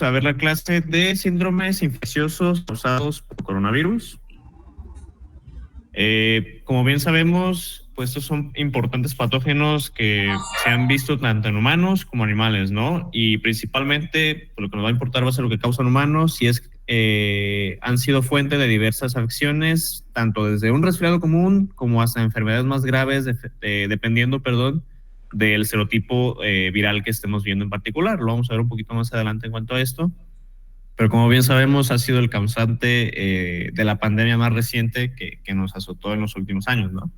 a ver la clase de síndromes infecciosos causados por coronavirus. Como bien sabemos, pues estos son importantes patógenos que se han visto tanto en humanos como animales, ¿no? Y principalmente, pues, lo que nos va a importar va a ser lo que causan humanos, y han sido fuente de diversas afecciones, tanto desde un resfriado común como hasta enfermedades más graves, dependiendo, perdón, del serotipo viral que estemos viendo en particular. Lo vamos a ver un poquito más adelante en cuanto a esto. Pero como bien sabemos, ha sido el causante de la pandemia más reciente que nos azotó en los últimos años, ¿no?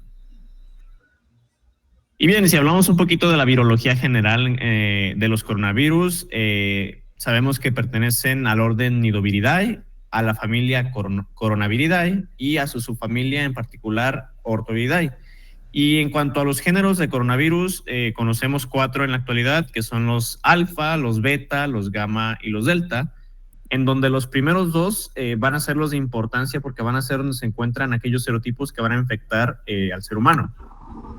Y bien, si hablamos un poquito de la virología general de los coronavirus, sabemos que pertenecen al orden Nidoviridae, a la familia Coronaviridae y a su subfamilia en particular Ortoviridae. Y en cuanto a los géneros de coronavirus, conocemos 4 en la actualidad, que son los alfa, los beta, los gamma y los delta, en donde los primeros 2 van a ser los de importancia porque van a ser donde se encuentran aquellos serotipos que van a infectar al ser humano.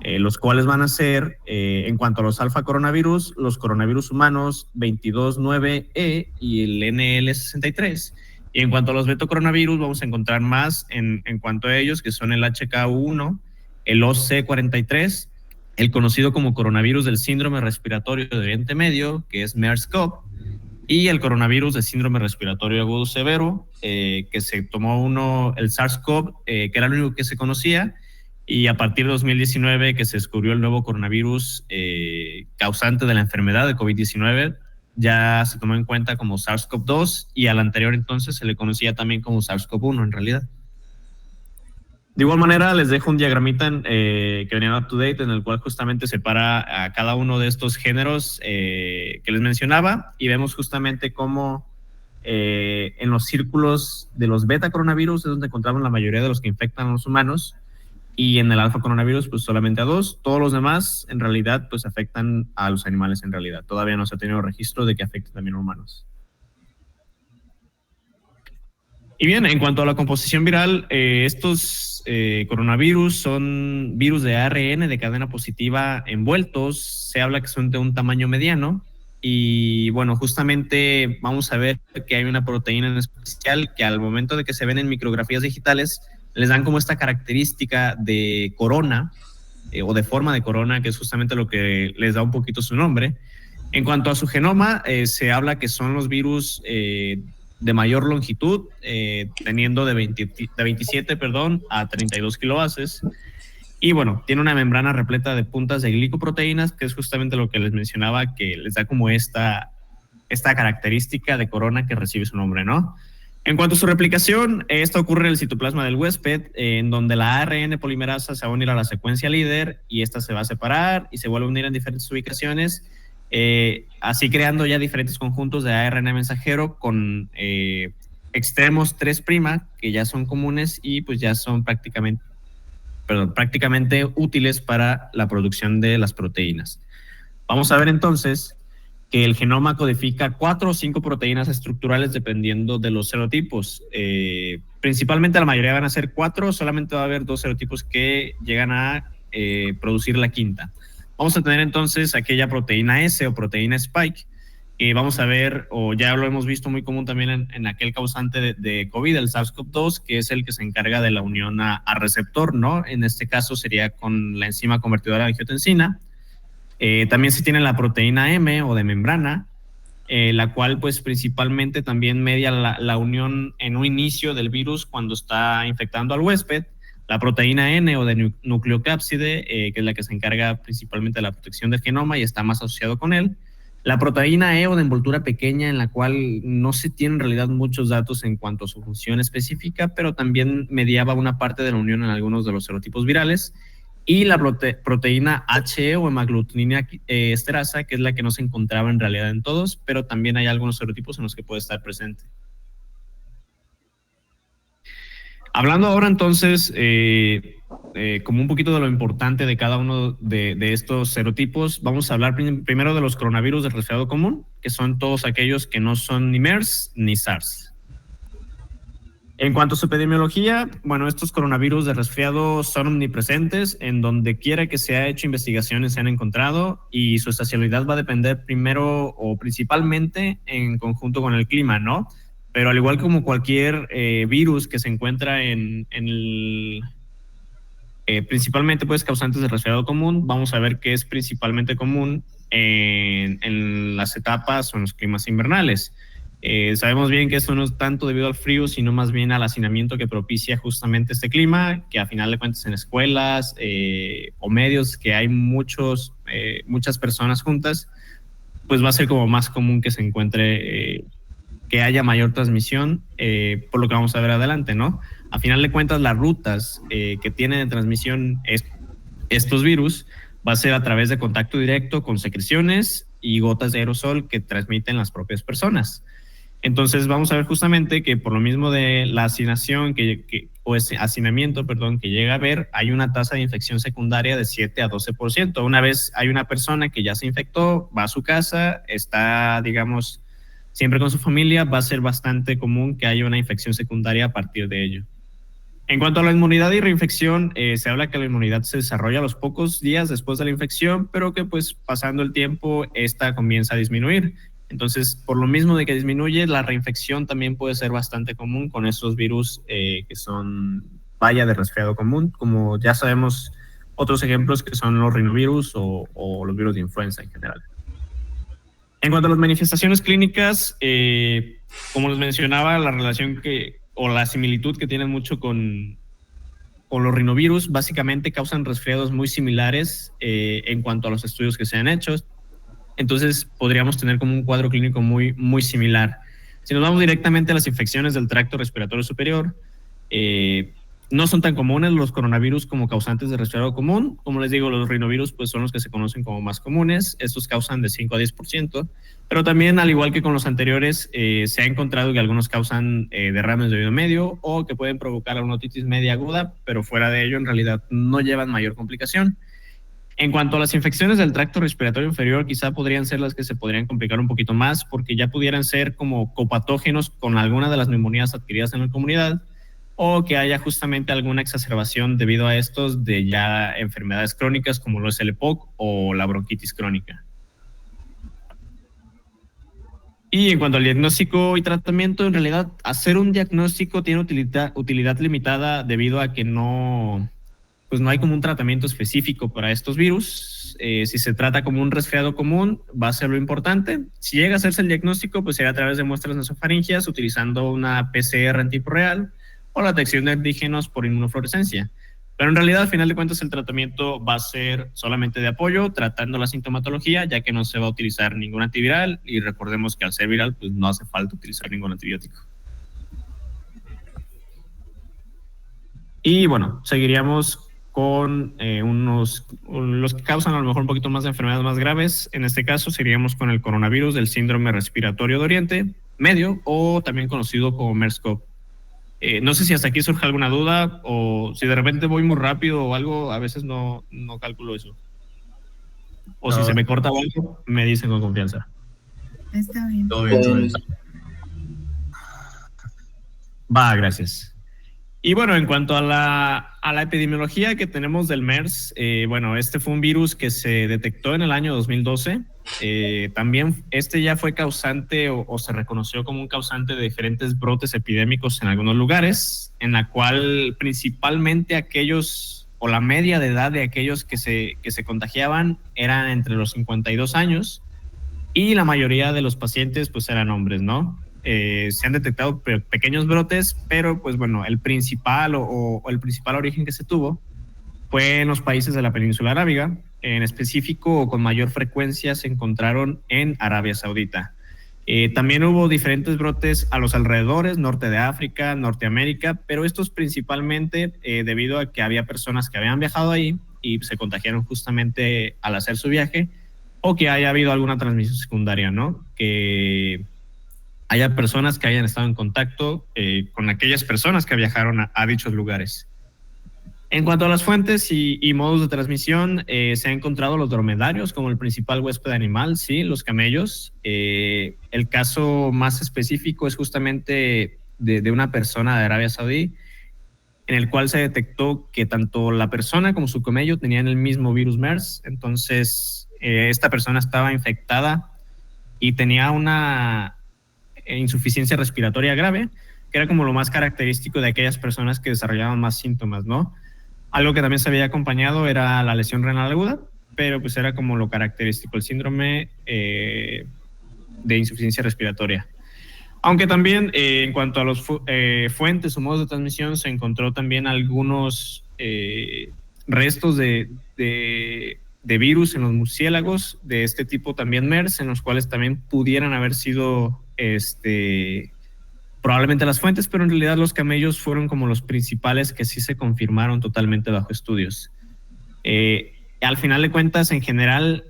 Los cuales van a ser, en cuanto a los alfa coronavirus, los coronavirus humanos 22.9E y el NL63. Y en cuanto a los beta coronavirus, vamos a encontrar más en cuanto a ellos, que son el HK1, el OC43, el conocido como coronavirus del síndrome respiratorio de Oriente Medio, que es MERS-CoV, y el coronavirus de síndrome respiratorio agudo severo, que se tomó el SARS-CoV, que era lo único que se conocía, y a partir de 2019 que se descubrió el nuevo coronavirus causante de la enfermedad de COVID-19, ya se tomó en cuenta como SARS-CoV-2, y al anterior entonces se le conocía también como SARS-CoV-1 en realidad. De igual manera, les dejo un diagramita que venía up to date, en el cual justamente separa a cada uno de estos géneros que les mencionaba, y vemos justamente cómo en los círculos de los beta coronavirus es donde encontramos la mayoría de los que infectan a los humanos, y en el alfa coronavirus pues solamente a 2. Todos los demás en realidad pues afectan a los animales en realidad. Todavía no se ha tenido registro de que afecte también a humanos. Y bien, en cuanto a la composición viral, estos coronavirus son virus de ARN de cadena positiva envueltos. Se habla que son de un tamaño mediano. Y bueno, justamente vamos a ver que hay una proteína en especial que al momento de que se ven en micrografías digitales les dan como esta característica de corona o de forma de corona, que es justamente lo que les da un poquito su nombre. En cuanto a su genoma, se habla que son los virus de mayor longitud, teniendo de 27 a 32 kilobases. Y bueno, tiene una membrana repleta de puntas de glicoproteínas, que es justamente lo que les mencionaba, que les da como esta característica de corona que recibe su nombre, ¿no? En cuanto a su replicación, esto ocurre en el citoplasma del huésped, en donde la ARN polimerasa se va a unir a la secuencia líder y esta se va a separar y se vuelve a unir en diferentes ubicaciones, así creando ya diferentes conjuntos de ARN mensajero con extremos 3', que ya son comunes y pues ya son prácticamente útiles para la producción de las proteínas. Vamos a ver entonces que el genoma codifica 4 o 5 proteínas estructurales dependiendo de los serotipos. Principalmente la mayoría van a ser 4, solamente va a haber 2 serotipos que llegan a producir la quinta. Vamos a tener entonces aquella proteína S o proteína spike, que vamos a ver, o ya lo hemos visto muy común también en aquel causante de COVID, el SARS-CoV-2, que es el que se encarga de la unión a receptor, ¿no? En este caso sería con la enzima convertidora de angiotensina. También se tiene la proteína M o de membrana, la cual pues principalmente también media la unión en un inicio del virus cuando está infectando al huésped. La proteína N o de nucleocápside, que es la que se encarga principalmente de la protección del genoma y está más asociado con él. La proteína E o de envoltura pequeña, en la cual no se tienen en realidad muchos datos en cuanto a su función específica, pero también mediaba una parte de la unión en algunos de los serotipos virales. Y la proteína He o hemaglutinina esterasa, que es la que no se encontraba en realidad en todos, pero también hay algunos serotipos en los que puede estar presente. Hablando ahora entonces como un poquito de lo importante de cada uno de estos serotipos, vamos a hablar primero de los coronavirus del resfriado común, que son todos aquellos que no son ni MERS ni SARS. En cuanto a su epidemiología, bueno, estos coronavirus de resfriado son omnipresentes, en donde quiera que se ha hecho investigaciones se han encontrado, y su estacionalidad va a depender primero o principalmente en conjunto con el clima, ¿no? Pero al igual como cualquier virus que se encuentra en el principalmente pues causantes de resfriado común, vamos a ver que es principalmente común en las etapas o en los climas invernales. Sabemos bien que esto no es tanto debido al frío, sino más bien al hacinamiento que propicia justamente este clima, que a final de cuentas en escuelas o medios que hay muchas personas juntas, pues va a ser como más común que se encuentre, que haya mayor transmisión, por lo que vamos a ver adelante, ¿no? A final de cuentas, las rutas que tienen de transmisión estos virus va a ser a través de contacto directo con secreciones y gotas de aerosol que transmiten las propias personas. Entonces vamos a ver justamente que por lo mismo de la hacinación o ese hacinamiento, perdón, que llega a haber, hay una tasa de infección secundaria de 7 a 12%. Una vez hay una persona que ya se infectó, va a su casa, está, digamos, siempre con su familia, va a ser bastante común que haya una infección secundaria a partir de ello. En cuanto a la inmunidad y reinfección, se habla que la inmunidad se desarrolla a los pocos días después de la infección, pero que pues pasando el tiempo esta comienza a disminuir. Entonces, por lo mismo de que disminuye, la reinfección también puede ser bastante común con estos virus que son vaya de resfriado común, como ya sabemos otros ejemplos que son los rinovirus o los virus de influenza en general. En cuanto a las manifestaciones clínicas, como les mencionaba, la relación o la similitud que tienen mucho con los rinovirus, básicamente causan resfriados muy similares en cuanto a los estudios que se han hecho. Entonces podríamos tener como un cuadro clínico muy, muy similar. Si nos vamos directamente a las infecciones del tracto respiratorio superior, no son tan comunes los coronavirus como causantes de resfriado común. Como les digo, los rinovirus pues, son los que se conocen como más comunes. Estos causan de 5 a 10%, pero también, al igual que con los anteriores, se ha encontrado que algunos causan derrames de oído medio o que pueden provocar una otitis media aguda, pero fuera de ello, en realidad, no llevan mayor complicación. En cuanto a las infecciones del tracto respiratorio inferior, quizá podrían ser las que se podrían complicar un poquito más, porque ya pudieran ser como copatógenos con alguna de las neumonías adquiridas en la comunidad, o que haya justamente alguna exacerbación debido a estos de ya enfermedades crónicas como lo es el EPOC o la bronquitis crónica. Y en cuanto al diagnóstico y tratamiento, en realidad hacer un diagnóstico tiene utilidad limitada debido a que no hay como un tratamiento específico para estos virus. Si se trata como un resfriado común, va a ser lo importante. Si llega a hacerse el diagnóstico, pues será a través de muestras nasofaringeas utilizando una PCR en tiempo real o la detección de antígenos por inmunofluorescencia. Pero en realidad, al final de cuentas, el tratamiento va a ser solamente de apoyo, tratando la sintomatología, ya que no se va a utilizar ningún antiviral, y recordemos que al ser viral, pues no hace falta utilizar ningún antibiótico. Y bueno, seguiríamos con los que causan a lo mejor un poquito más de enfermedades más graves. En este caso seríamos con el coronavirus del síndrome respiratorio de Oriente Medio, o también conocido como MERS-CoV. No sé si hasta aquí surge alguna duda, o si de repente voy muy rápido o algo, a veces no calculo eso. O no, si se me corta algo, me dicen con confianza. Está bien. Todo bien, todo bien. Va, gracias. Y bueno, en cuanto a la epidemiología que tenemos del MERS, bueno, este fue un virus que se detectó en el año 2012. También ya fue causante o se reconoció como un causante de diferentes brotes epidémicos en algunos lugares, en la cual principalmente aquellos, o la media de edad de aquellos que se contagiaban eran entre los 52 años, y la mayoría de los pacientes pues eran hombres, ¿no? Se han detectado pequeños brotes, pero pues bueno, el principal el principal origen que se tuvo fue en los países de la península arábiga. En específico, con mayor frecuencia se encontraron en Arabia Saudita. También hubo diferentes brotes a los alrededores, norte de África, Norteamérica, pero estos principalmente debido a que había personas que habían viajado ahí y se contagiaron justamente al hacer su viaje, o que haya habido alguna transmisión secundaria, ¿no? Que haya personas que hayan estado en contacto con aquellas personas que viajaron a dichos lugares. En cuanto a las fuentes y modos de transmisión, se han encontrado los dromedarios como el principal huésped animal, sí, los camellos. El caso más específico es justamente de una persona de Arabia Saudí, en el cual se detectó que tanto la persona como su camello tenían el mismo virus MERS. Entonces, esta persona estaba infectada y tenía una insuficiencia respiratoria grave, que era como lo más característico de aquellas personas que desarrollaban más síntomas, ¿no? Algo que también se había acompañado era la lesión renal aguda, pero pues era como lo característico, el síndrome de insuficiencia respiratoria. Aunque también en cuanto a los fuentes o modos de transmisión, se encontró también algunos restos de virus en los murciélagos de este tipo también MERS, en los cuales también pudieran haber sido probablemente las fuentes, pero en realidad los camellos fueron como los principales que sí se confirmaron totalmente bajo estudios. Al final de cuentas, en general,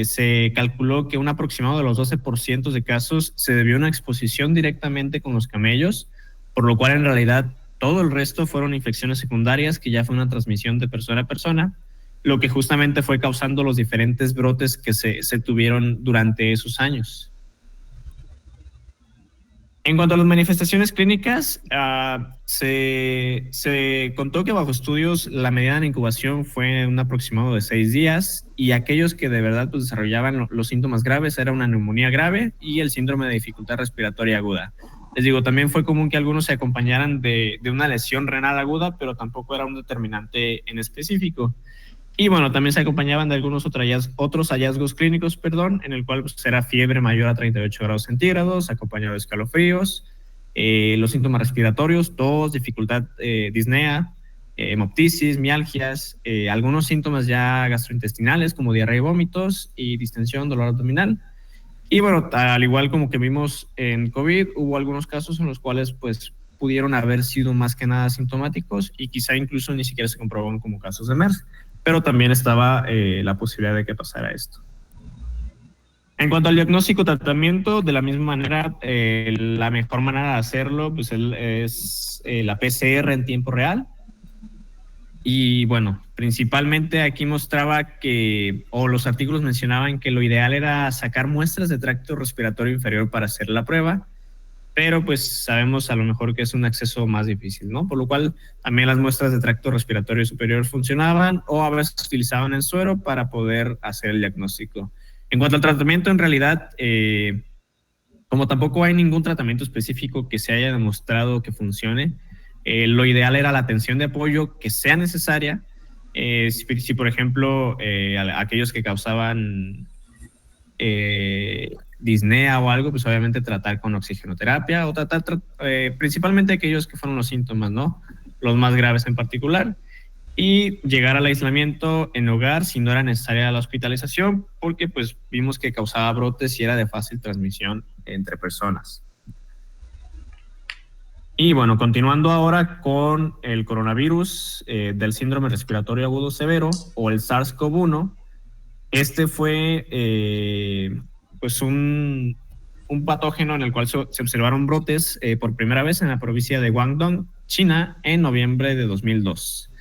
se calculó que un aproximado de los 12% de casos se debió a una exposición directamente con los camellos, por lo cual en realidad todo el resto fueron infecciones secundarias, que ya fue una transmisión de persona a persona, lo que justamente fue causando los diferentes brotes que se tuvieron durante esos años. En cuanto a las manifestaciones clínicas, se contó que bajo estudios la medida de incubación fue un aproximado de 6 días y aquellos que de verdad pues, desarrollaban los síntomas graves era una neumonía grave y el síndrome de dificultad respiratoria aguda. Les digo, también fue común que algunos se acompañaran de una lesión renal aguda, pero tampoco era un determinante en específico. Y bueno, también se acompañaban de algunos otros hallazgos clínicos, en el cual pues, era fiebre mayor a 38 grados centígrados, acompañado de escalofríos, los síntomas respiratorios, tos, dificultad, disnea, hemoptisis, mialgias, algunos síntomas ya gastrointestinales como diarrea y vómitos y distensión, dolor abdominal. Y bueno, al igual como que vimos en COVID, hubo algunos casos en los cuales pues pudieron haber sido más que nada sintomáticos y quizá incluso ni siquiera se comprobaron como casos de MERS, pero también estaba la posibilidad de que pasara esto. En cuanto al diagnóstico tratamiento, de la misma manera, la mejor manera de hacerlo pues, es la PCR en tiempo real. Y bueno, principalmente aquí mostraba que, o los artículos mencionaban que lo ideal era sacar muestras de tracto respiratorio inferior para hacer la prueba, pero pues sabemos a lo mejor que es un acceso más difícil, ¿no? Por lo cual también las muestras de tracto respiratorio superior funcionaban o a veces utilizaban el suero para poder hacer el diagnóstico. En cuanto al tratamiento, en realidad, como tampoco hay ningún tratamiento específico que se haya demostrado que funcione, lo ideal era la atención de apoyo que sea necesaria. Si por ejemplo, aquellos que causaban disnea o algo, pues obviamente tratar con oxigenoterapia o principalmente aquellos que fueron los síntomas, ¿no? Los más graves en particular. Y llegar al aislamiento en hogar si no era necesaria la hospitalización, porque pues vimos que causaba brotes y era de fácil transmisión entre personas. Y bueno, continuando ahora con el coronavirus del síndrome respiratorio agudo severo o el SARS-CoV-1, este fue pues un patógeno en el cual se observaron brotes por primera vez en la provincia de Guangdong, China, en noviembre de 2002.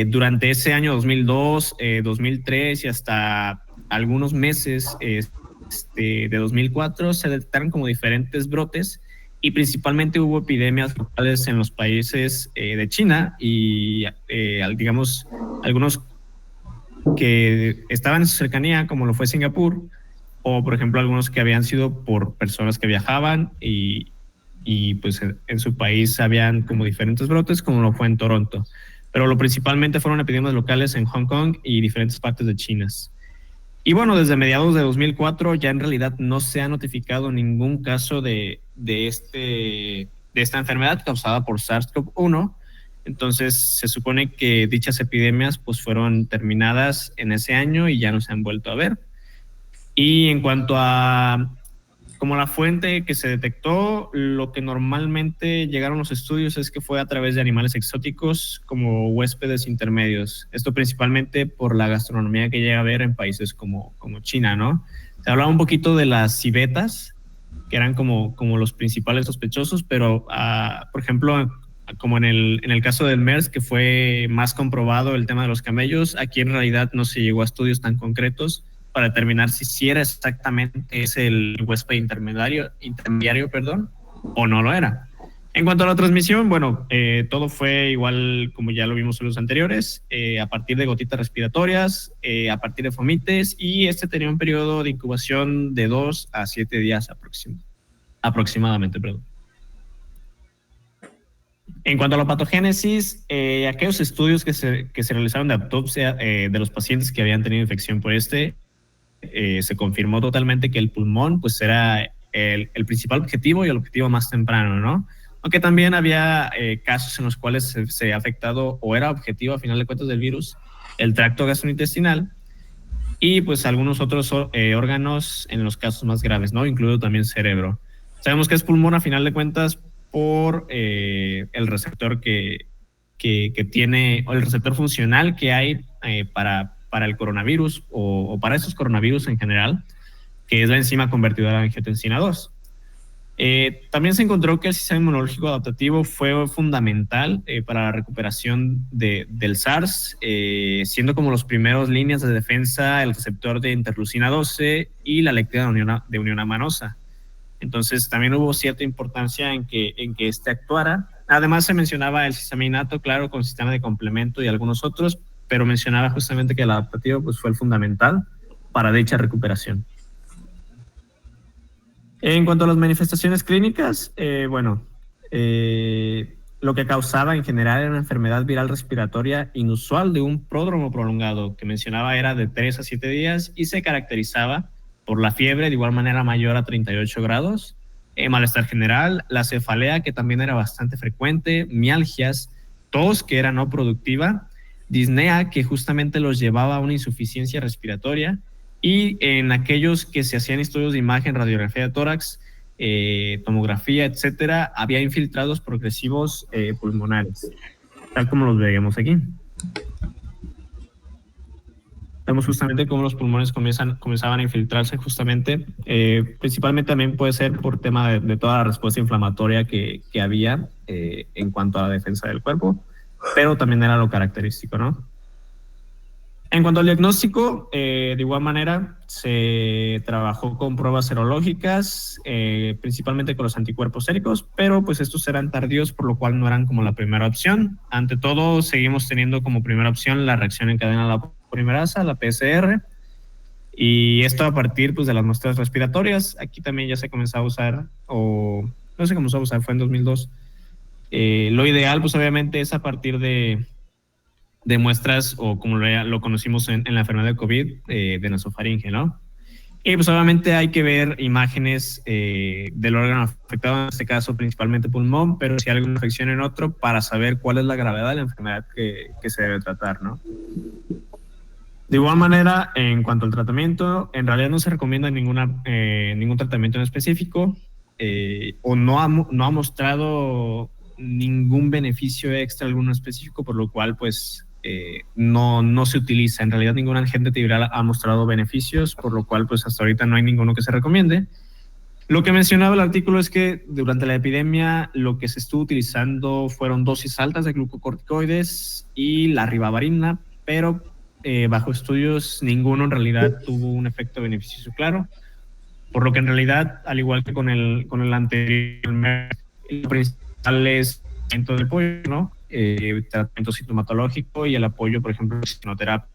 Durante ese año 2002, 2003 y hasta algunos meses de 2004 se detectaron como diferentes brotes y principalmente hubo epidemias locales en los países de China y digamos algunos que estaban en su cercanía, como lo fue Singapur, o por ejemplo algunos que habían sido por personas que viajaban y pues en su país habían como diferentes brotes, como lo fue en Toronto. Pero lo principalmente fueron epidemias locales en Hong Kong y diferentes partes de China. Y bueno, desde mediados de 2004 ya en realidad no se ha notificado ningún caso de esta enfermedad causada por SARS-CoV-1. Entonces se supone que dichas epidemias pues fueron terminadas en ese año y ya no se han vuelto a ver. Y en cuanto a como la fuente que se detectó, lo que normalmente llegaron los estudios es que fue a través de animales exóticos como huéspedes intermedios. Esto principalmente por la gastronomía que llega a haber en países como China, ¿no? Se hablaba un poquito de las civetas, que eran como los principales sospechosos, pero por ejemplo, como en el caso del MERS, que fue más comprobado el tema de los camellos, aquí en realidad no se llegó a estudios tan concretos para determinar si era exactamente ese el huésped intermediario, o no lo era. En cuanto a la transmisión, bueno, todo fue igual como ya lo vimos en los anteriores, a partir de gotitas respiratorias, a partir de fomites, y este tenía un periodo de incubación de 2 a 7 días aproximadamente. Perdón. En cuanto a la patogénesis, aquellos estudios que se realizaron de autopsia de los pacientes que habían tenido infección por se confirmó totalmente que el pulmón pues era el principal objetivo y el objetivo más temprano, ¿no? Aunque también había casos en los cuales se ha afectado o era objetivo a final de cuentas del virus el tracto gastrointestinal y pues algunos otros órganos en los casos más graves, ¿no? Incluido también cerebro. Sabemos que es pulmón a final de cuentas por el receptor que tiene, o el receptor funcional que hay para el coronavirus o para estos coronavirus en general, que es la enzima convertidora de angiotensina 2. También se encontró que el sistema inmunológico adaptativo fue fundamental para la recuperación del SARS, siendo como los primeros líneas de defensa el receptor de interleucina 12 y la lectina de unión amanosa. Entonces también hubo cierta importancia en que este actuara. Además se mencionaba el sistema innato, claro, con sistema de complemento y algunos otros, pero mencionaba justamente que el adaptativo pues, fue el fundamental para dicha recuperación. En cuanto a las manifestaciones clínicas, lo que causaba en general era una enfermedad viral respiratoria inusual de un pródromo prolongado, que mencionaba era de 3 a 7 días y se caracterizaba por la fiebre de igual manera mayor a 38 grados, malestar general, la cefalea que también era bastante frecuente, mialgias, tos que era no productiva, disnea que justamente los llevaba a una insuficiencia respiratoria, y en aquellos que se hacían estudios de imagen, radiografía de tórax, tomografía, etcétera, había infiltrados progresivos pulmonares, tal como los veíamos aquí. Vemos justamente cómo los pulmones comenzaban a infiltrarse justamente, principalmente también puede ser por tema de toda la respuesta inflamatoria que había en cuanto a la defensa del cuerpo, pero también era lo característico, ¿no? En cuanto al diagnóstico, de igual manera se trabajó con pruebas serológicas, principalmente con los anticuerpos séricos, pero pues estos eran tardíos, por lo cual no eran como la primera opción. Ante todo, seguimos teniendo como primera opción la reacción en cadena de la polimerasa, la PCR, y esto a partir pues, de las muestras respiratorias. Aquí también ya se comenzó a usar, o no se comenzó a usar, fue en 2002. Lo ideal, pues obviamente, es a partir de muestras, o como lo conocimos en la enfermedad de COVID, de nasofaringe, ¿no? Y pues obviamente hay que ver imágenes del órgano afectado, en este caso principalmente pulmón, pero si hay alguna infección en otro, para saber cuál es la gravedad de la enfermedad que se debe tratar, ¿no? De igual manera, en cuanto al tratamiento, en realidad no se recomienda ningún tratamiento en específico, o no ha mostrado ningún beneficio extra alguno específico, por lo cual pues no se utiliza. En realidad ningún agente antiviral ha mostrado beneficios, por lo cual pues hasta ahorita no hay ninguno que se recomiende. Lo que mencionaba el artículo es que durante la epidemia lo que se estuvo utilizando fueron dosis altas de glucocorticoides y la ribavirin, pero bajo estudios ninguno en realidad tuvo un efecto beneficioso claro, por lo que en realidad, al igual que con el anterior, el principal es el tratamiento del apoyo, ¿no? Tratamiento sintomatológico y el apoyo, por ejemplo, de sinoterapia.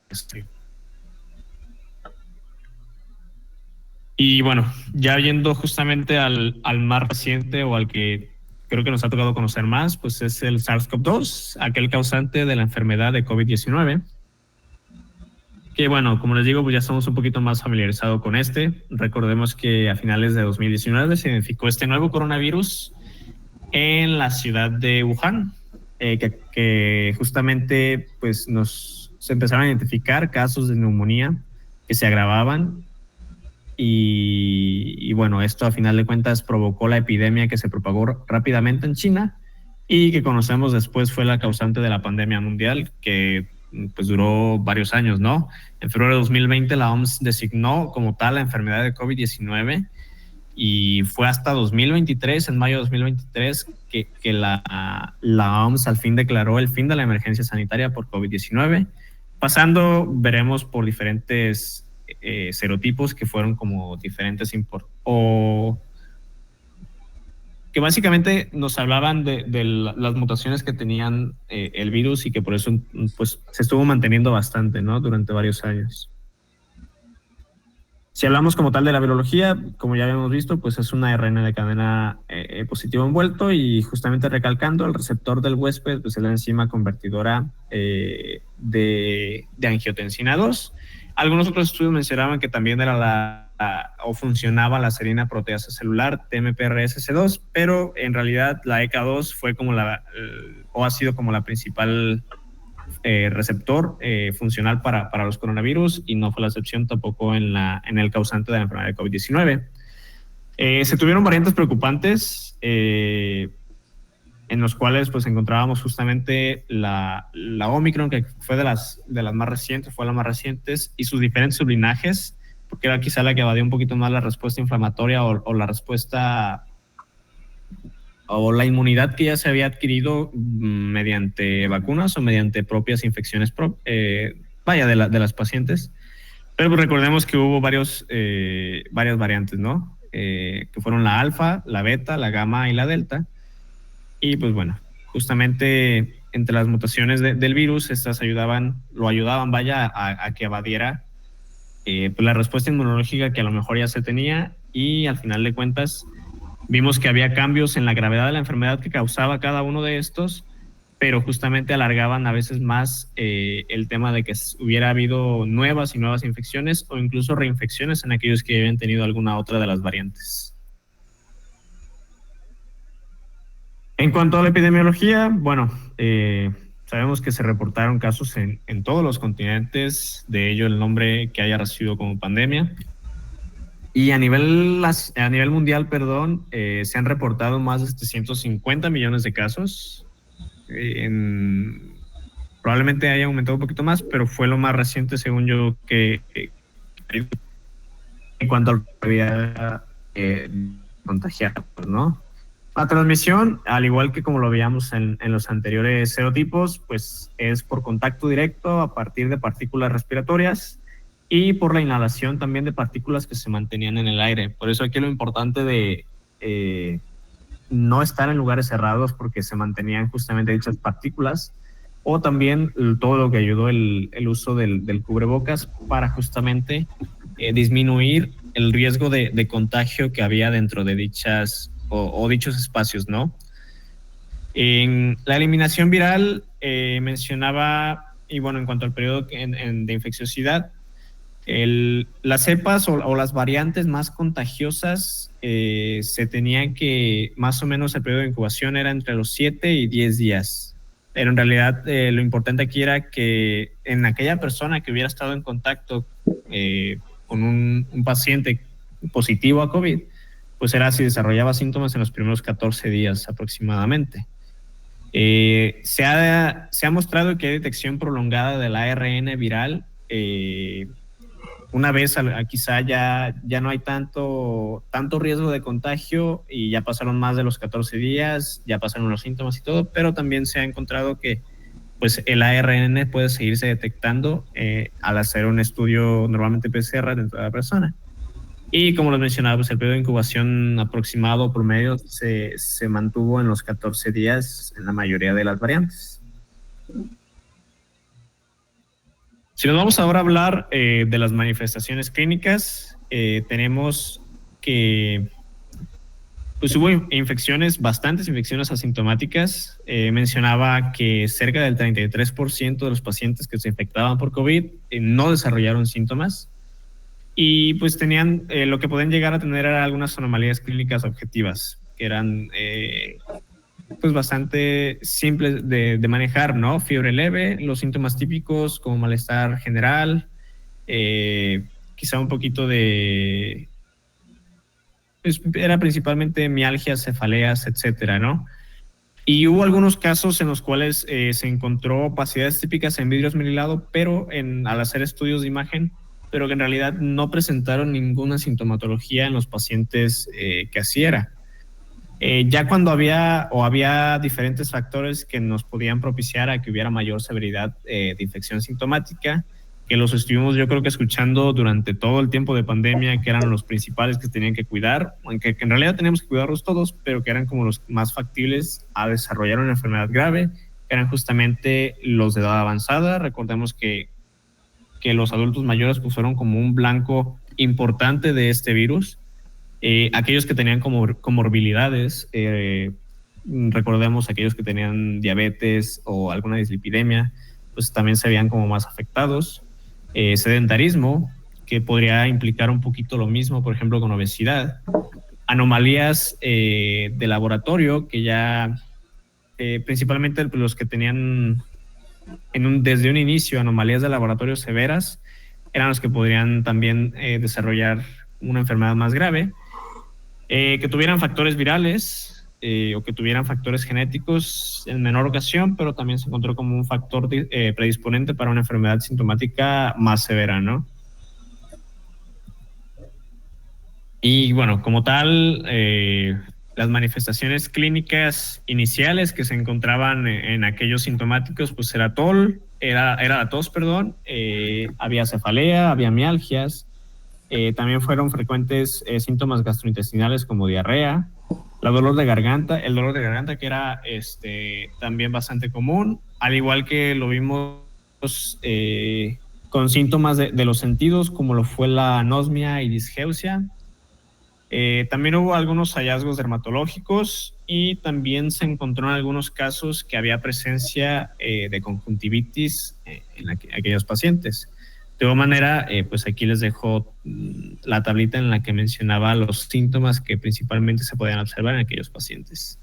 Y bueno, ya yendo justamente al más reciente, o al que creo que nos ha tocado conocer más, pues es el SARS-CoV-2, aquel causante de la enfermedad de COVID-19. Que bueno, como les digo, pues ya estamos un poquito más familiarizados con este. Recordemos que a finales de 2019 se identificó este nuevo coronavirus en la ciudad de Wuhan, que justamente pues se empezaron a identificar casos de neumonía que se agravaban, y bueno, esto a final de cuentas provocó la epidemia que se propagó rápidamente en China y que conocemos después fue la causante de la pandemia mundial, que pues duró varios años, ¿no? En febrero de 2020 la OMS designó como tal la enfermedad de COVID-19, y fue hasta 2023, en mayo de 2023, que la OMS al fin declaró el fin de la emergencia sanitaria por COVID-19, pasando, veremos, por diferentes serotipos que fueron como diferentes que básicamente nos hablaban de las mutaciones que tenían el virus y que por eso pues, se estuvo manteniendo bastante, ¿no? Durante varios años. Si hablamos como tal de la virología, como ya habíamos visto, pues es una RNA de cadena positivo envuelto, y justamente recalcando, el receptor del huésped pues es la enzima convertidora de angiotensina 2. Algunos otros estudios mencionaban que también era o funcionaba la serina proteasa celular TMPRSS2, pero en realidad la ECA2 fue como o ha sido como la principal receptor funcional para los coronavirus, y no fue la excepción tampoco en el causante de la enfermedad de COVID-19. Se tuvieron variantes preocupantes en los cuales pues encontrábamos justamente la Omicron, que fue de las más recientes, fue la más recientes, y sus diferentes sublinajes, porque era quizá la que evadió un poquito más la respuesta inflamatoria o la respuesta o la inmunidad que ya se había adquirido mediante vacunas o mediante propias infecciones, de las pacientes. Pero pues recordemos que hubo varias variantes, ¿no? Que fueron la alfa, la beta, la gamma y la delta. Y pues bueno, justamente entre las mutaciones del virus, estas lo ayudaban a que evadiera pues la respuesta inmunológica que a lo mejor ya se tenía, y al final de cuentas vimos que había cambios en la gravedad de la enfermedad que causaba cada uno de estos, pero justamente alargaban a veces más el tema de que hubiera habido nuevas y nuevas infecciones o incluso reinfecciones en aquellos que habían tenido alguna otra de las variantes. En cuanto a la epidemiología, bueno, sabemos que se reportaron casos en todos los continentes, de ello el nombre que haya recibido como pandemia. Y a nivel mundial, se han reportado más de 750 millones de casos. Probablemente haya aumentado un poquito más, pero fue lo más reciente, según yo, que en cuanto a la contagiados, ¿no? La transmisión, al igual que como lo veíamos en los anteriores serotipos, pues es por contacto directo a partir de partículas respiratorias y por la inhalación también de partículas que se mantenían en el aire. Por eso aquí lo importante de no estar en lugares cerrados, porque se mantenían justamente dichas partículas, o también todo lo que ayudó el uso del cubrebocas para justamente disminuir el riesgo de contagio que había dentro de dichos espacios, ¿no? En la eliminación viral mencionaba, y bueno, en cuanto al periodo de infecciosidad, las cepas o las variantes más contagiosas se tenían que más o menos el periodo de incubación era entre los 7 y 10 días. Pero en realidad lo importante aquí era que en aquella persona que hubiera estado en contacto con un paciente positivo a COVID, pues era si desarrollaba síntomas en los primeros 14 días aproximadamente. Se ha mostrado que hay detección prolongada del ARN viral. Una vez quizá ya no hay tanto riesgo de contagio y ya pasaron más de los 14 días, ya pasaron los síntomas y todo, pero también se ha encontrado que pues el ARN puede seguirse detectando al hacer un estudio normalmente PCR dentro de la persona. Y como les mencionaba, pues el periodo de incubación aproximado promedio se mantuvo en los 14 días en la mayoría de las variantes. Si nos vamos ahora a hablar de las manifestaciones clínicas, tenemos que pues hubo bastantes infecciones asintomáticas. Mencionaba que cerca del 33% de los pacientes que se infectaban por COVID no desarrollaron síntomas, y pues tenían, lo que podían llegar a tener eran algunas anomalías clínicas objetivas, que eran pues bastante simples de manejar, ¿no? Fiebre leve, los síntomas típicos como malestar general, quizá un poquito pues era principalmente mialgias, cefaleas, etcétera, ¿no? Y hubo algunos casos en los cuales se encontró opacidades típicas en vidrio esmerilado, pero al hacer estudios de imagen, pero que en realidad no presentaron ninguna sintomatología en los pacientes que así era. Ya cuando había diferentes factores que nos podían propiciar a que hubiera mayor severidad de infección sintomática, que los estuvimos yo creo que escuchando durante todo el tiempo de pandemia, que eran los principales que tenían que cuidar, aunque en realidad teníamos que cuidarlos todos, pero que eran como los más factibles a desarrollar una enfermedad grave, eran justamente los de edad avanzada. Recordemos que los adultos mayores pues fueron como un blanco importante de este virus. Aquellos que tenían comorbilidades, recordemos aquellos que tenían diabetes o alguna dislipidemia, pues también se veían como más afectados. Sedentarismo, que podría implicar un poquito lo mismo, por ejemplo, con obesidad. Anomalías de laboratorio, que ya principalmente los que tenían desde un inicio anomalías de laboratorio severas, eran los que podrían también desarrollar una enfermedad más grave. Que tuvieran factores virales o que tuvieran factores genéticos en menor ocasión, pero también se encontró como un factor predisponente para una enfermedad sintomática más severa, ¿no? Y bueno, como tal, las manifestaciones clínicas iniciales que se encontraban en aquellos sintomáticos, pues era la tos, perdón, había cefalea, había mialgias, también fueron frecuentes síntomas gastrointestinales como diarrea, el dolor de garganta que era también bastante común, al igual que lo vimos con síntomas de los sentidos como lo fue la anosmia y disgeusia. También hubo algunos hallazgos dermatológicos y también se encontró en algunos casos que había presencia de conjuntivitis en aquellos pacientes. De igual manera, pues aquí les dejo la tablita en la que mencionaba los síntomas que principalmente se podían observar en aquellos pacientes.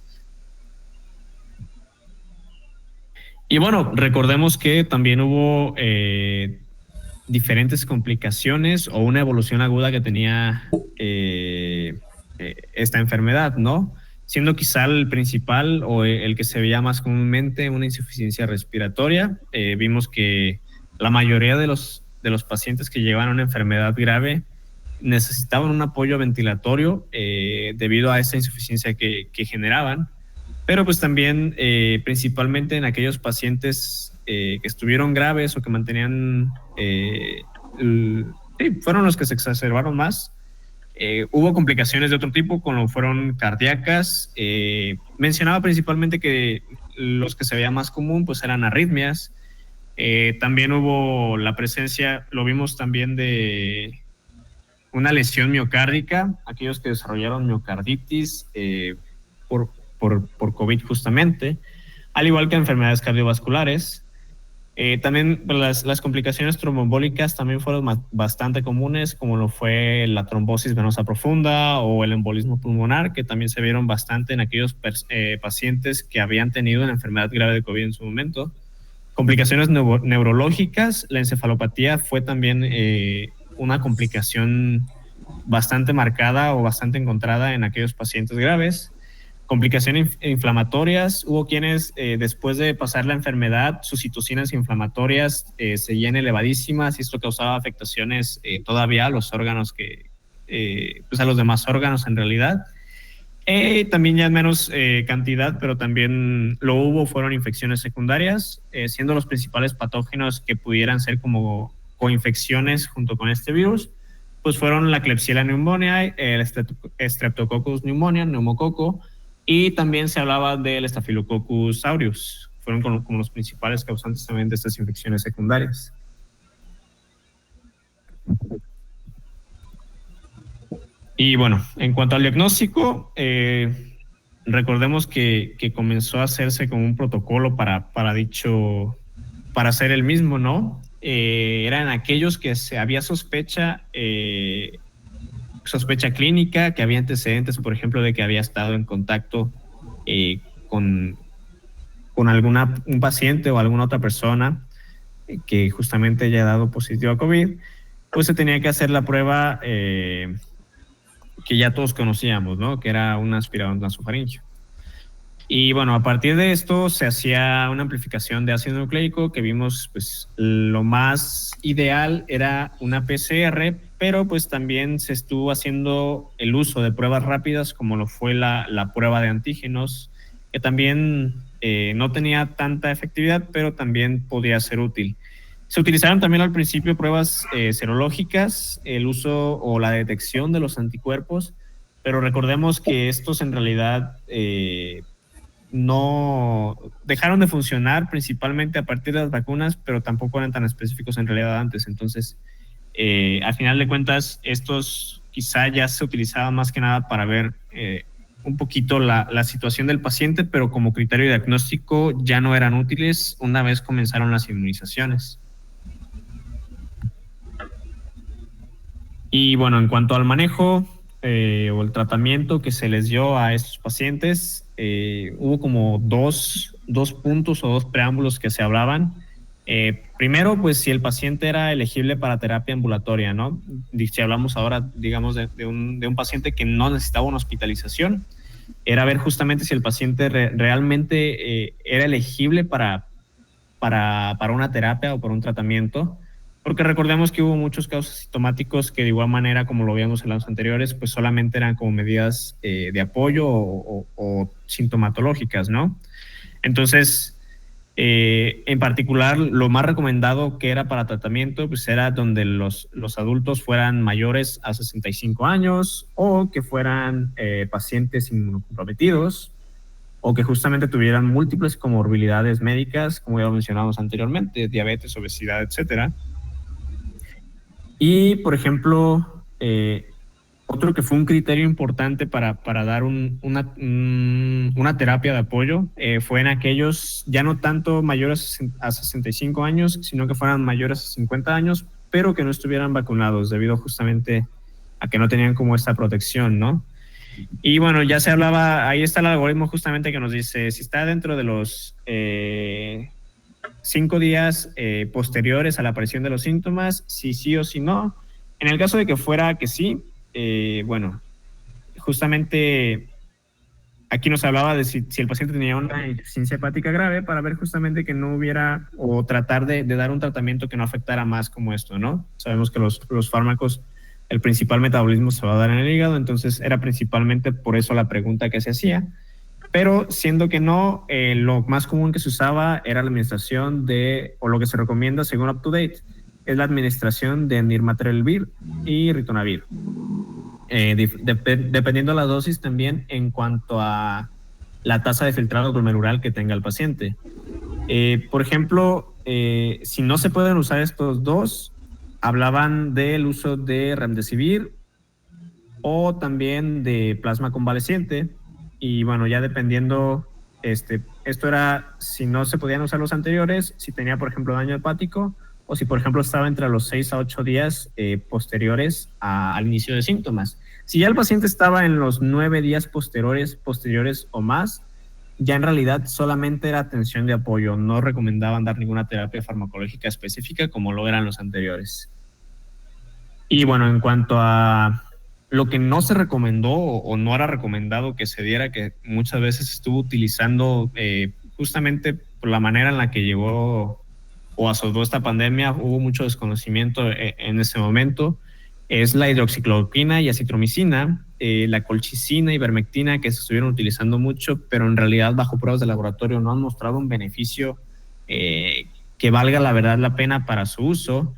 Y bueno, recordemos que también hubo diferentes complicaciones o una evolución aguda que tenía esta enfermedad, ¿no? Siendo quizá el principal o el que se veía más comúnmente una insuficiencia respiratoria. Vimos que la mayoría de los pacientes que llevaban una enfermedad grave necesitaban un apoyo ventilatorio debido a esa insuficiencia que generaban, pero pues también principalmente en aquellos pacientes que estuvieron graves o que mantenían, fueron los que se exacerbaron más. Hubo complicaciones de otro tipo, como fueron cardíacas. Mencionaba principalmente que los que se veía más común pues eran arritmias. También hubo la presencia, lo vimos también, de una lesión miocárdica, aquellos que desarrollaron miocarditis por COVID justamente, al igual que enfermedades cardiovasculares. También las complicaciones tromboembólicas también fueron bastante comunes, como lo fue la trombosis venosa profunda o el embolismo pulmonar, que también se vieron bastante en aquellos pacientes que habían tenido una enfermedad grave de COVID en su momento. Complicaciones neurológicas, la encefalopatía fue también una complicación bastante marcada o bastante encontrada en aquellos pacientes graves. Complicaciones inflamatorias, hubo quienes después de pasar la enfermedad, sus citocinas inflamatorias seguían elevadísimas y esto causaba afectaciones todavía a los órganos pues a los demás órganos en realidad. También ya en menos cantidad, pero también lo hubo, fueron infecciones secundarias, siendo los principales patógenos que pudieran ser como coinfecciones junto con este virus, pues fueron la Klebsiella pneumoniae, el Streptococcus pneumoniae, neumococo, y también se hablaba del Staphylococcus aureus. Fueron como los principales causantes también de estas infecciones secundarias. Y bueno, en cuanto al diagnóstico, recordemos que comenzó a hacerse como un protocolo para hacer el mismo, ¿no? Eran aquellos que había sospecha clínica, que había antecedentes, por ejemplo, de que había estado en contacto con un paciente o alguna otra persona que justamente haya dado positivo a COVID, pues se tenía que hacer la prueba que ya todos conocíamos, ¿no? Que era un aspirador nasofaríngeo. Y bueno, a partir de esto se hacía una amplificación de ácido nucleico, que vimos, pues lo más ideal era una PCR, pero pues también se estuvo haciendo el uso de pruebas rápidas, como lo fue la prueba de antígenos, que también no tenía tanta efectividad, pero también podía ser útil. Se utilizaron también al principio pruebas serológicas, el uso o la detección de los anticuerpos, pero recordemos que estos en realidad no dejaron de funcionar principalmente a partir de las vacunas, pero tampoco eran tan específicos en realidad antes. Entonces, al final de cuentas, estos quizá ya se utilizaban más que nada para ver un poquito la situación del paciente, pero como criterio diagnóstico ya no eran útiles una vez comenzaron las inmunizaciones. Y bueno, en cuanto al manejo o el tratamiento que se les dio a estos pacientes, hubo como dos puntos o dos preámbulos que se hablaban. Primero, pues si el paciente era elegible para terapia ambulatoria, ¿no? Si hablamos ahora, digamos, de un paciente que no necesitaba una hospitalización, era ver justamente si el paciente realmente era elegible para una terapia o para un tratamiento, porque recordemos que hubo muchos casos sintomáticos que de igual manera, como lo vimos en los anteriores, pues solamente eran como medidas de apoyo o sintomatológicas, ¿no? Entonces, en particular, lo más recomendado que era para tratamiento, pues era donde los adultos fueran mayores a 65 años o que fueran pacientes inmunocomprometidos o que justamente tuvieran múltiples comorbilidades médicas, como ya mencionamos anteriormente, diabetes, obesidad, etcétera. Y, por ejemplo, otro que fue un criterio importante para dar una terapia de apoyo fue en aquellos ya no tanto mayores a 65 años, sino que fueran mayores a 50 años, pero que no estuvieran vacunados debido justamente a que no tenían como esta protección, ¿no? Y bueno, ya se hablaba, ahí está el algoritmo justamente que nos dice si está dentro de los 5 días posteriores a la aparición de los síntomas, si sí o si no. En el caso de que fuera que sí, bueno, justamente aquí nos hablaba de si el paciente tenía una insuficiencia hepática grave para ver justamente que no hubiera o tratar de dar un tratamiento que no afectara más como esto, ¿no? Sabemos que los fármacos, el principal metabolismo se va a dar en el hígado, entonces era principalmente por eso la pregunta que se hacía. Pero siendo que no, lo más común que se usaba era la administración o lo que se recomienda según UpToDate, es la administración de nirmatrelvir y ritonavir. Dependiendo de la dosis también en cuanto a la tasa de filtrado glomerular que tenga el paciente. Por ejemplo, si no se pueden usar estos dos, hablaban del uso de remdesivir o también de plasma convaleciente. Y bueno, ya dependiendo, esto era si no se podían usar los anteriores, si tenía, por ejemplo, daño hepático o si, por ejemplo, estaba entre los 6 a 8 días posteriores al inicio de síntomas. Si ya el paciente estaba en los 9 días posteriores o más, ya en realidad solamente era atención de apoyo, no recomendaban dar ninguna terapia farmacológica específica como lo eran los anteriores. Y bueno, en cuanto a lo que no se recomendó o no era recomendado que se diera, que muchas veces estuvo utilizando justamente por la manera en la que llegó o azotó esta pandemia, hubo mucho desconocimiento en ese momento, es la hidroxicloroquina y acitromicina, la colchicina y ivermectina que se estuvieron utilizando mucho, pero en realidad bajo pruebas de laboratorio no han mostrado un beneficio que valga la verdad la pena para su uso.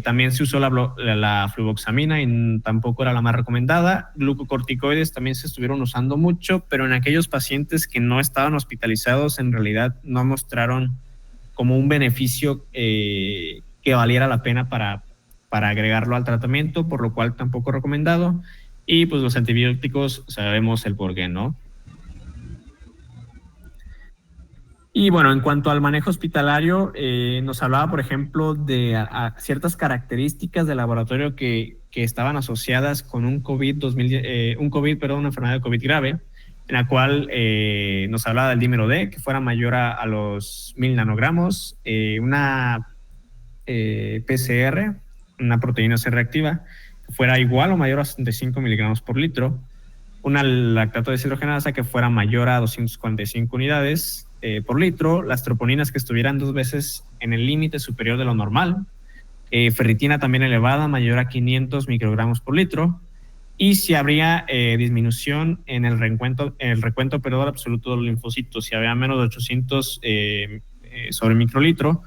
También se usó la fluvoxamina y tampoco era la más recomendada. Glucocorticoides también se estuvieron usando mucho, pero en aquellos pacientes que no estaban hospitalizados en realidad no mostraron como un beneficio que valiera la pena para agregarlo al tratamiento, por lo cual tampoco recomendado. Y pues los antibióticos sabemos el porqué, ¿no? Y bueno, en cuanto al manejo hospitalario, nos hablaba, por ejemplo, de ciertas características del laboratorio que estaban asociadas con una enfermedad de COVID grave, en la cual nos hablaba del dímero D, que fuera mayor a los 1000 nanogramos, una PCR, una proteína C reactiva, que fuera igual o mayor a 75 miligramos por litro, una lactato deshidrogenasa que fuera mayor a 245 unidades por litro, las troponinas que estuvieran 2 veces en el límite superior de lo normal, ferritina también elevada, mayor a 500 microgramos por litro, y si habría disminución en el recuento absoluto de los linfocitos, si había menos de 800 sobre microlitro,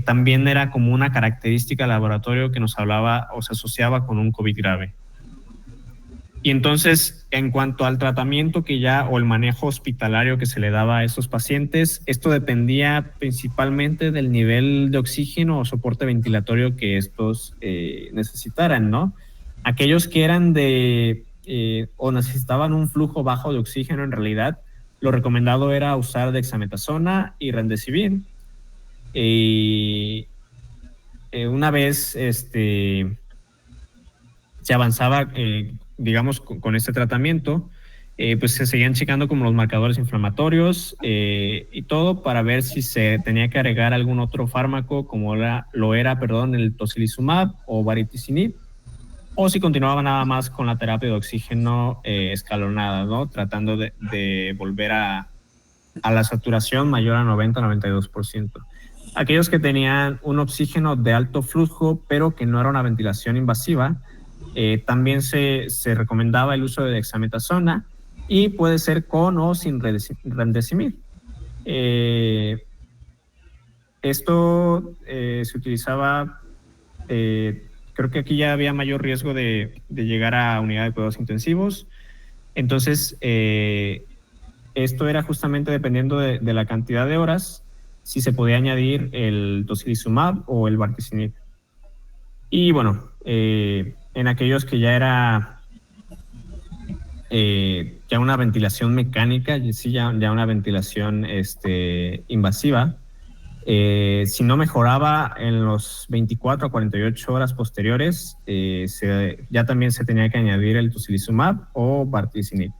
también era como una característica del laboratorio que nos hablaba o se asociaba con un COVID grave. Y entonces, en cuanto al tratamiento que ya o el manejo hospitalario que se le daba a estos pacientes, esto dependía principalmente del nivel de oxígeno o soporte ventilatorio que estos necesitaran, ¿no? Aquellos que eran o necesitaban un flujo bajo de oxígeno, en realidad, lo recomendado era usar dexametasona y remdesivir. Una vez se avanzaba, digamos, con este tratamiento, pues se seguían checando como los marcadores inflamatorios y todo para ver si se tenía que agregar algún otro fármaco como lo era el tocilizumab o baricitinib, o si continuaba nada más con la terapia de oxígeno escalonada, ¿no? Tratando de volver a la saturación mayor a 90-92%. Aquellos que tenían un oxígeno de alto flujo, pero que no era una ventilación invasiva, también se recomendaba el uso de dexametasona y puede ser con o sin remdesivir. Esto se utilizaba, creo que aquí ya había mayor riesgo de llegar a unidad de cuidados intensivos. Entonces, esto era justamente dependiendo de la cantidad de horas, si se podía añadir el tocilizumab o el baricitinib. Y bueno, en aquellos que ya era ya una ventilación mecánica, ya una ventilación invasiva, si no mejoraba en los 24 a 48 horas posteriores, ya también se tenía que añadir el tocilizumab o baricitinib.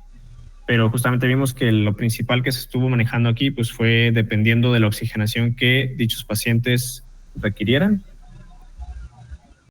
Pero justamente vimos que lo principal que se estuvo manejando aquí pues fue dependiendo de la oxigenación que dichos pacientes requirieran